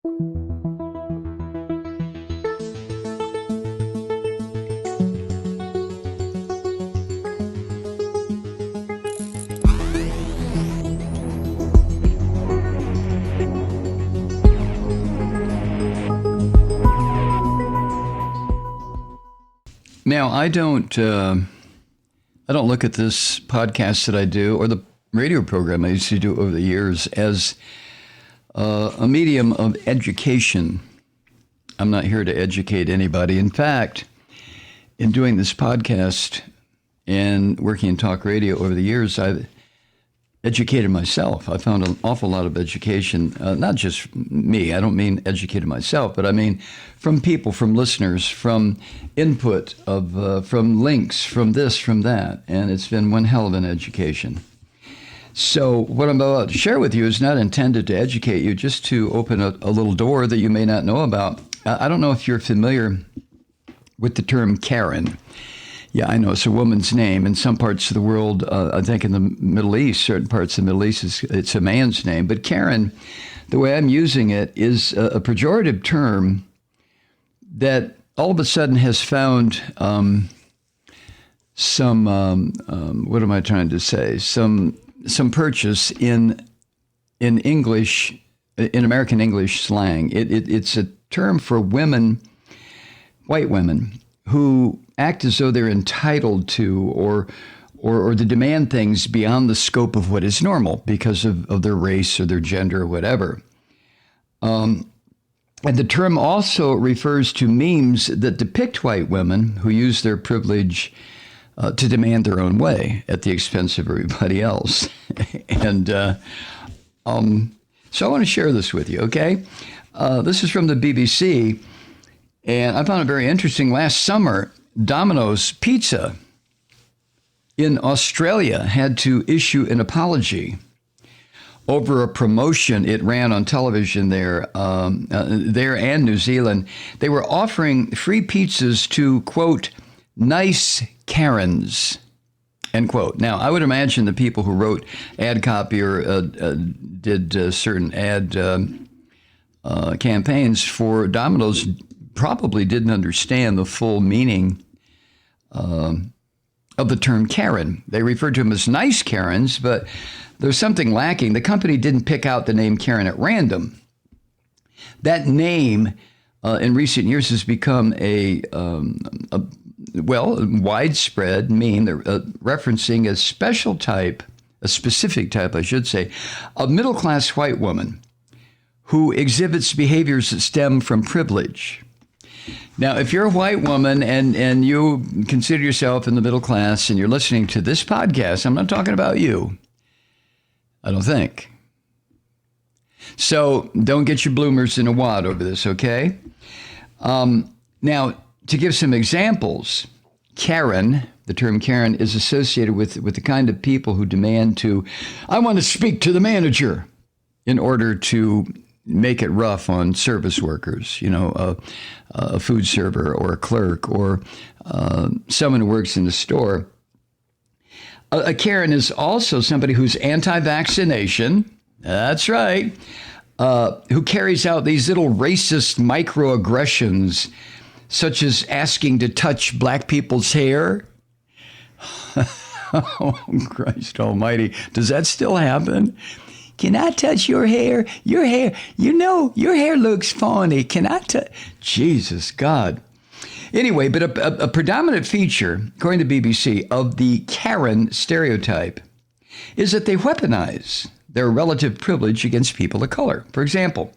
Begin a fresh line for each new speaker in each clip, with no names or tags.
Now, I don't look at this podcast that I do or the radio program I used to do over the years as a medium of education. I'm not here to educate anybody. In fact, in doing this podcast and working in talk radio over the years, I've educated myself. I found an awful lot of education, not just me. I don't mean educated myself, but I mean from people, from listeners, from input of, from links, from this, from that. And it's been one hell of an education. So what I'm about to share with you is not intended to educate you, just to open a little door that you may not know about. I don't know if you're familiar with the term Karen. Yeah, I know it's a woman's name. In some parts of the world, I think in the Middle East, certain parts of the Middle East, it's a man's name. But Karen, the way I'm using it, is a pejorative term that all of a sudden has found what am I trying to say? Some purchase in English, in American English slang. It's a term for women, white women, who act as though they're entitled to or to demand things beyond the scope of what is normal because of their race or their gender or whatever. And the term also refers to memes that depict white women who use their privilege to demand their own way at the expense of everybody else. And so I want to share this with you, okay? This is from the BBC. And I found it very interesting. Last summer, Domino's Pizza in Australia had to issue an apology over a promotion it ran on television there and New Zealand. They were offering free pizzas to, quote, nice Karens, end quote. Now, I would imagine the people who wrote ad copy or did certain ad campaigns for Domino's probably didn't understand the full meaning of the term Karen. They referred to them as nice Karens, but there's something lacking. The company didn't pick out the name Karen at random. That name in recent years has become a widespread meme referencing a specific type, I should say, of middle-class white woman who exhibits behaviors that stem from privilege. Now, if you're a white woman and you consider yourself in the middle class and you're listening to this podcast, I'm not talking about you. I don't think. So don't get your bloomers in a wad over this, okay? Now, to give some examples, Karen, the term Karen, is associated with the kind of people who demand I want to speak to the manager in order to make it rough on service workers, a food server or a clerk or someone who works in the store. A Karen is also somebody who's anti-vaccination. That's right. Who carries out these little racist microaggressions, such as asking to touch black people's hair. Oh, Christ almighty. Does that still happen? Can I touch your hair? Your hair, your hair looks funny. Can I touch? Jesus, God. Anyway, but a predominant feature, according to BBC, of the Karen stereotype is that they weaponize their relative privilege against people of color. For example,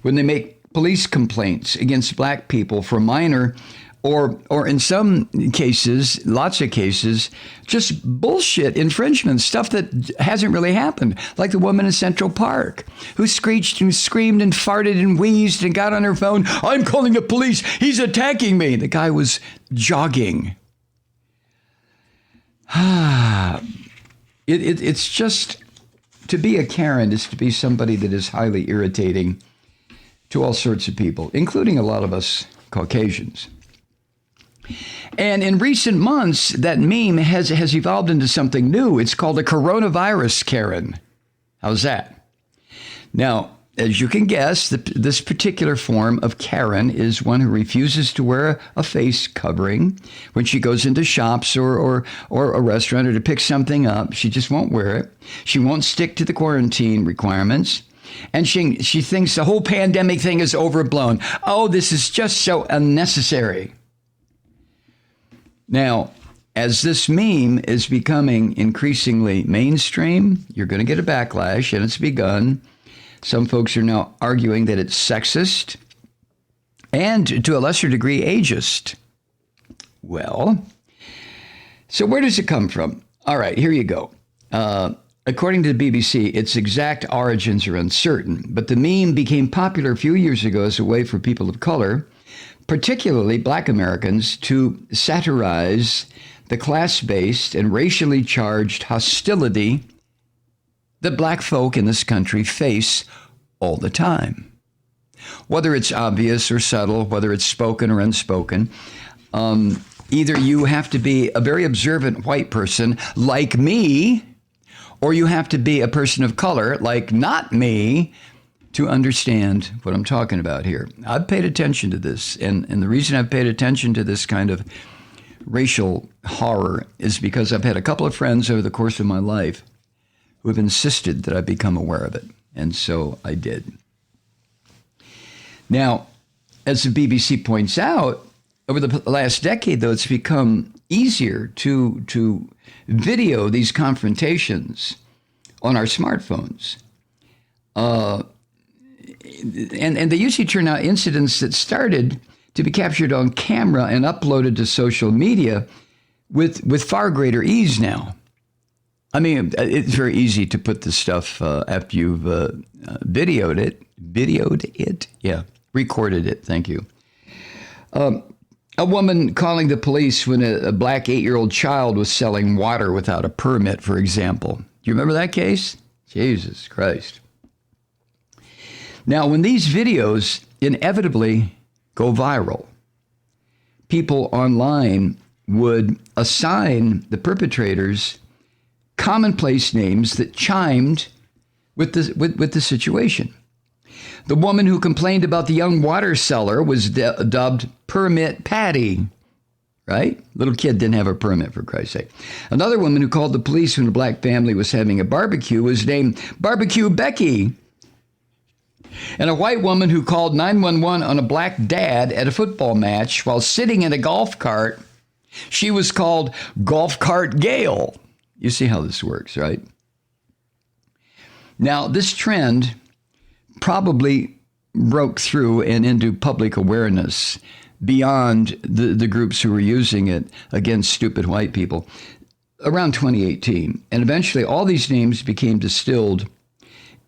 when they make police complaints against black people for minor or in some cases, lots of cases, just bullshit infringements, stuff that hasn't really happened, like the woman in Central Park who screeched and screamed and farted and wheezed and got on her phone. I'm calling the police. He's attacking me. The guy was jogging. It's just, to be a Karen is to be somebody that is highly irritating to all sorts of people, including a lot of us Caucasians. And in recent months, that meme has evolved into something new. It's called a coronavirus Karen. How's that? Now, as you can guess, this particular form of Karen is one who refuses to wear a face covering when she goes into shops or a restaurant or to pick something up. She just won't wear it. She won't stick to the quarantine requirements. And she thinks the whole pandemic thing is overblown. Oh, this is just so unnecessary. Now, as this meme is becoming increasingly mainstream, you're going to get a backlash, and it's begun. Some folks are now arguing that it's sexist and, to a lesser degree, ageist. Well, so where does it come from? All right, here you go. According to the BBC, its exact origins are uncertain, but the meme became popular a few years ago as a way for people of color, particularly Black Americans, to satirize the class-based and racially charged hostility that Black folk in this country face all the time. Whether it's obvious or subtle, whether it's spoken or unspoken, either you have to be a very observant white person like me, or you have to be a person of color like not me to understand what I'm talking about here. I've paid attention to this, and the reason I've paid attention to this kind of racial horror is because I've had a couple of friends over the course of my life who have insisted that I become aware of it. And so I did. Now, as the BBC points out, over the last decade, though, it's become easier to video these confrontations on our smartphones. And they usually turn out incidents that started to be captured on camera and uploaded to social media with far greater ease now. I mean, it's very easy to put this stuff after you've videoed it? Yeah, recorded it, thank you. A woman calling the police when a Black 8-year-old child was selling water without a permit, for example. Do you remember that case? Jesus Christ. Now, when these videos inevitably go viral, people online would assign the perpetrators commonplace names that chimed with the situation. The woman who complained about the young water seller was dubbed Permit Patty, right? Little kid didn't have a permit, for Christ's sake. Another woman who called the police when a Black family was having a barbecue was named Barbecue Becky. And a white woman who called 911 on a Black dad at a football match while sitting in a golf cart, she was called Golf Cart Gail. You see how this works, right? Now, this trend probably broke through and into public awareness beyond the groups who were using it against stupid white people around 2018. And eventually all these names became distilled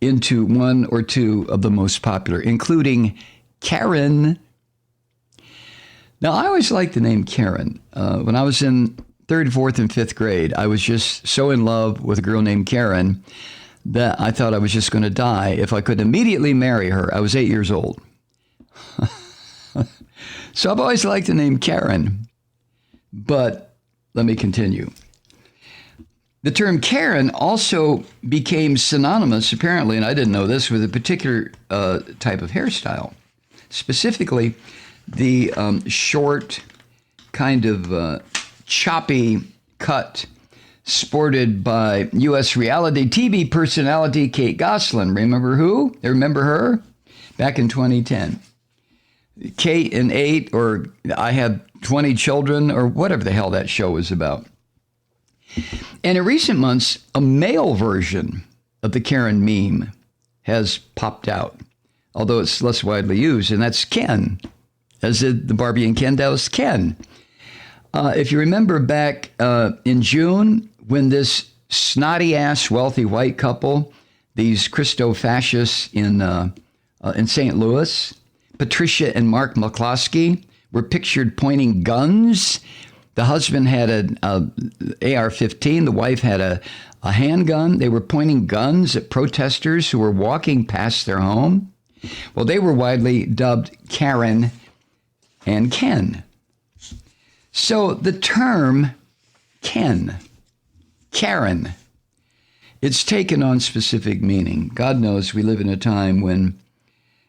into one or two of the most popular, including Karen. Now, I always liked the name Karen. When I was in third, fourth, and fifth grade, I was just so in love with a girl named Karen that I thought I was just going to die if I could immediately marry her. I was 8 years old. So I've always liked the name Karen. But let me continue. The term Karen also became synonymous, apparently, and I didn't know this, with a particular type of hairstyle. Specifically, the short, kind of choppy cut sported by U.S. reality TV personality Kate Gosselin. Remember who? Remember her? Back in 2010. Kate and 8, or I Have 20 Children, or whatever the hell that show was about. And in recent months, a male version of the Karen meme has popped out, although it's less widely used, and that's Ken, as in the Barbie and Ken dolls, Ken. If you remember back in June, when this snotty-ass wealthy white couple, these Christo-fascists in St. Louis, Patricia and Mark McCloskey, were pictured pointing guns. The husband had an AR-15. The wife had a handgun. They were pointing guns at protesters who were walking past their home. Well, they were widely dubbed Karen and Ken. So the term Karen, It's taken on specific meaning. God knows we live in a time when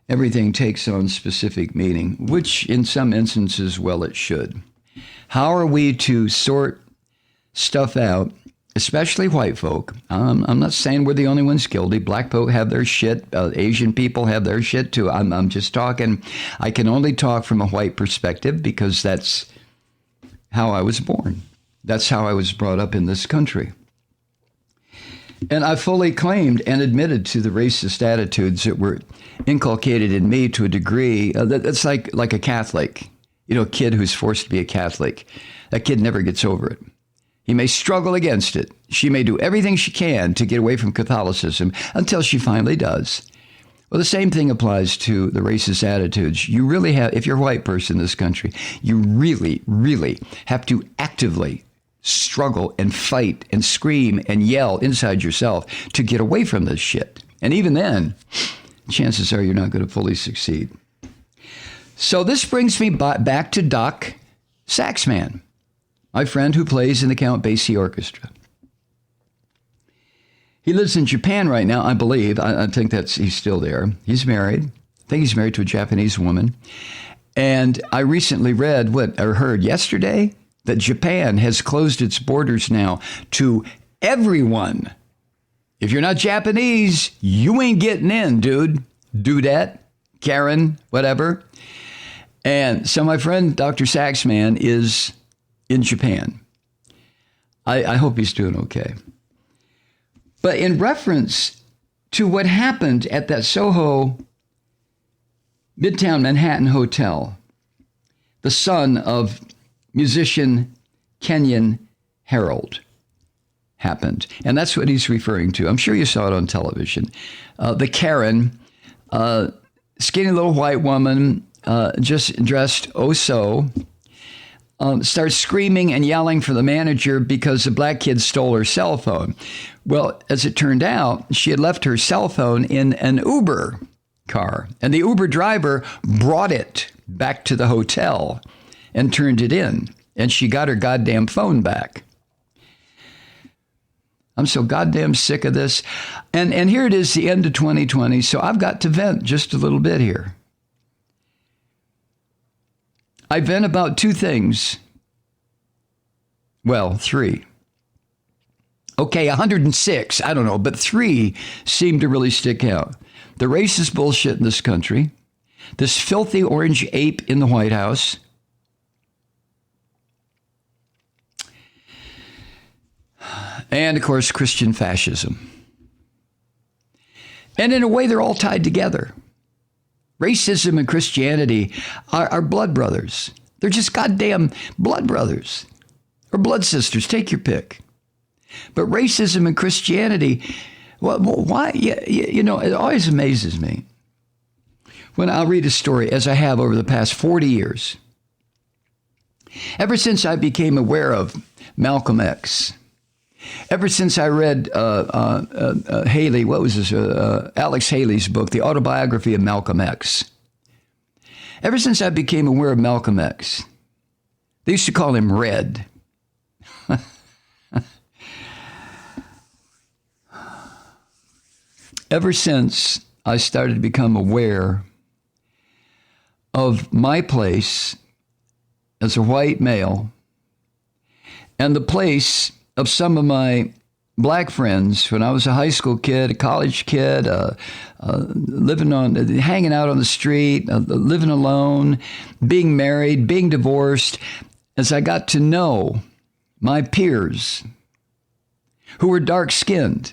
everything takes on specific meaning, which in some instances, well, it should. How are we to sort stuff out, especially white folk? I'm not saying we're the only ones guilty. Black folk have their shit. Asian people have their shit too. I'm just talking. I can only talk from a white perspective because that's how I was born. That's how I was brought up in this country. And I fully claimed and admitted to the racist attitudes that were inculcated in me to a degree. That's like a Catholic, a kid who's forced to be a Catholic. That kid never gets over it. He may struggle against it. She may do everything she can to get away from Catholicism until she finally does. Well, the same thing applies to the racist attitudes. You really have, if you're a white person in this country, you really, really have to actively struggle and fight and scream and yell inside yourself to get away from this shit. And even then, chances are you're not going to fully succeed. So this brings me back to Doc Saxman, my friend who plays in the Count Basie Orchestra. He lives in Japan right now, I believe. I think he's still there. He's married. I think he's married to a Japanese woman. And I recently heard yesterday that Japan has closed its borders now to everyone. If you're not Japanese, you ain't getting in, dude. Dudette, Karen, whatever. And so my friend, Dr. Saxman, is in Japan. I hope he's doing okay. But in reference to what happened at that Soho Midtown Manhattan Hotel, the son of musician Kenyon Harold happened. And that's what he's referring to. I'm sure you saw it on television. The Karen, skinny little white woman, just dressed so, starts screaming and yelling for the manager because the black kid stole her cell phone. Well, as it turned out, she had left her cell phone in an Uber car, and the Uber driver brought it back to the hotel and turned it in, and she got her goddamn phone back. I'm so goddamn sick of this. And here it is, the end of 2020, so I've got to vent just a little bit here. I vent about two things. Well, three. Okay, 106, I don't know, but three seem to really stick out. The racist bullshit in this country, this filthy orange ape in the White House, and, of course, Christian fascism. And in a way, they're all tied together. Racism and Christianity are blood brothers. They're just goddamn blood brothers. Or blood sisters, take your pick. But racism and Christianity, well, why? It always amazes me when I'll read a story, as I have over the past 40 years. Ever since I became aware of Malcolm X, ever since I read Haley, Alex Haley's book, The Autobiography of Malcolm X. Ever since I became aware of Malcolm X, they used to call him Red. Ever since I started to become aware of my place as a white male and the place of some of my black friends when I was a high school kid, a college kid, hanging out on the street, living alone, being married, being divorced, as I got to know my peers who were dark-skinned.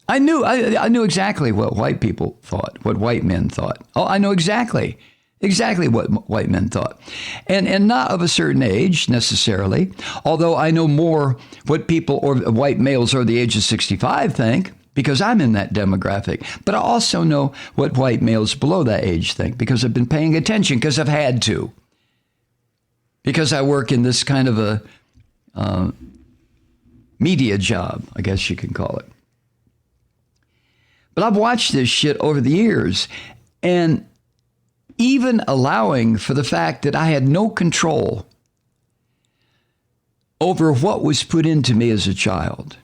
I knew exactly what white people thought, what white men thought. Oh, I know exactly what white men thought. And not of a certain age necessarily, although I know more what people or white males over the age of 65 think, because I'm in that demographic. But I also know what white males below that age think, because I've been paying attention, because I've had to. Because I work in this kind of a media job, I guess you can call it. But I've watched this shit over the years, and even allowing for the fact that I had no control over what was put into me as a child.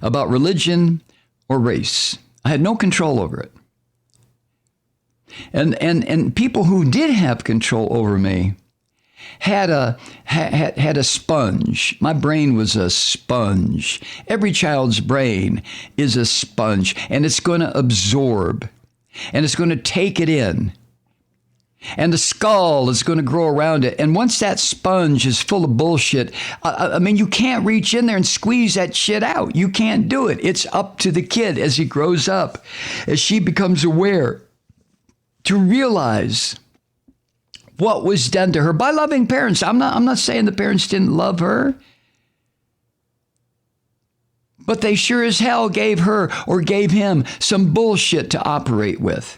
about religion or race. I had no control over it. And people who did have control over me had a sponge. My brain was a sponge. Every child's brain is a sponge, and it's going to absorb, and it's going to take it in. And the skull is going to grow around it. And once that sponge is full of bullshit, I mean, you can't reach in there and squeeze that shit out. You can't do it. It's up to the kid as he grows up, as she becomes aware, to realize what was done to her by loving parents. I'm not saying the parents didn't love her, but they sure as hell gave her or gave him some bullshit to operate with.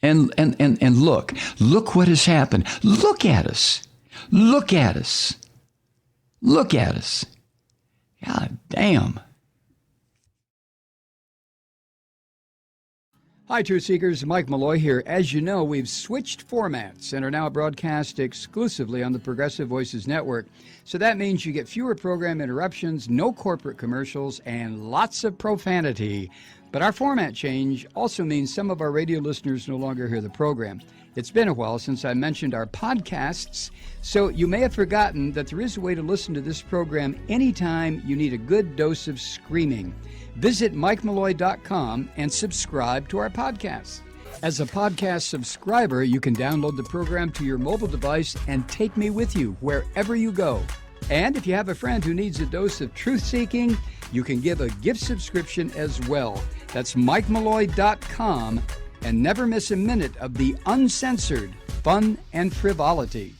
And look what has happened. Look at us. Look at us. Look at us. God damn. Hi, Truth Seekers. Mike Malloy here. As you know, we've switched formats and are now broadcast exclusively on the Progressive Voices Network. So that means you get fewer program interruptions, no corporate commercials, and lots of profanity. But our format change also means some of our radio listeners no longer hear the program. It's been a while since I mentioned our podcasts, so you may have forgotten that there is a way to listen to this program anytime you need a good dose of screaming. Visit MikeMalloy.com and subscribe to our podcast. As a podcast subscriber, you can download the program to your mobile device and take me with you wherever you go. And if you have a friend who needs a dose of truth-seeking, you can give a gift subscription as well. That's MikeMalloy.com, and never miss a minute of the uncensored fun and frivolity.